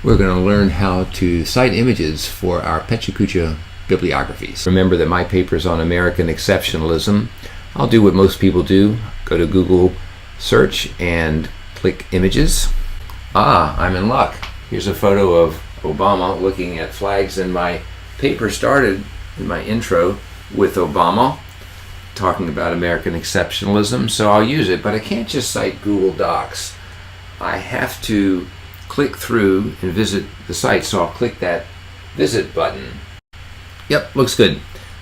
we're going to learn how to cite images for our Pecha Kucha bibliographies. Remember that my paper is on American exceptionalism. I'll do what most people do. Go to Google search and click images. I'm in luck. Here's a photo of Obama looking at flags, and my paper started in my intro with Obama talking about American exceptionalism, so I'll use it, but I can't just cite Google Docs. I have to click through and visit the site, so I'll click that visit button. Yep, looks good.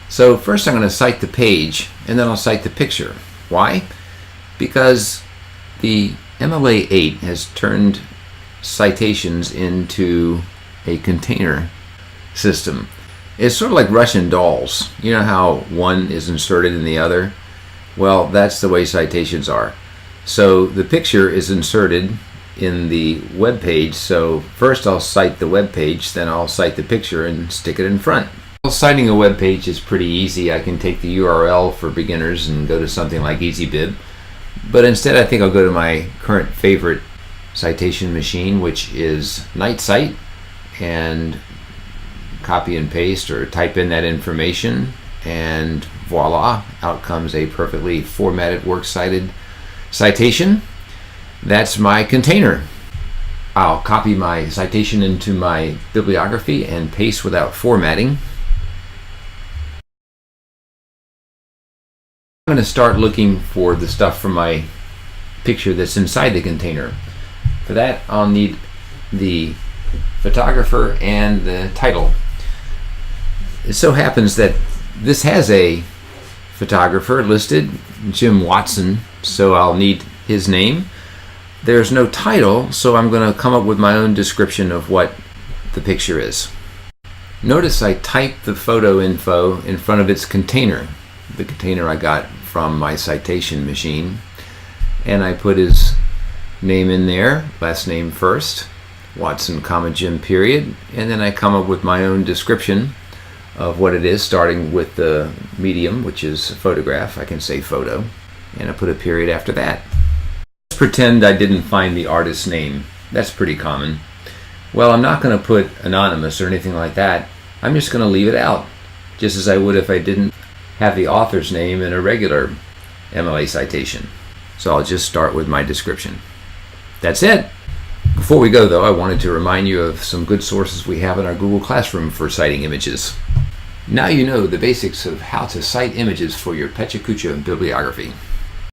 So first I'm going to cite the page, and then I'll cite the picture. Why? Because the MLA 8 has turned citations into a container system. It's sort of like Russian dolls. You know how one is inserted in the other? Well, that's the way citations are. So the picture is inserted in the web page. So first I'll cite the web page, then I'll cite the picture and stick it in front. Well, citing a web page is pretty easy. I can take the URL for beginners and go to something like EasyBib. But instead I think I'll go to my current favorite citation machine, which is Cite, and copy and paste or type in that information, and voila, out comes a perfectly formatted, works cited citation. That's my container. I'll copy my citation into my bibliography and paste without formatting. I'm going to start looking for the stuff from my picture that's inside the container. For that, I'll need the photographer and the title. It so happens that this has a photographer listed, Jim Watson, so I'll need his name. There's no title, so I'm going to come up with my own description of what the picture is. Notice I typed the photo info in front of its container, the container I got from my citation machine, and I put his name in there, last name first, Watson, Jim, period, and then I come up with my own description of what it is, starting with the medium, which is a photograph. I can say photo, and I put a period after that. Let's pretend I didn't find the artist's name. That's pretty common. Well, I'm not going to put anonymous or anything like that. I'm just going to leave it out, just as I would if I didn't have the author's name in a regular MLA citation. So I'll just start with my description. That's it. Before we go, though, I wanted to remind you of some good sources we have in our Google Classroom for citing images. Now you know the basics of how to cite images for your Pecha Kucha bibliography.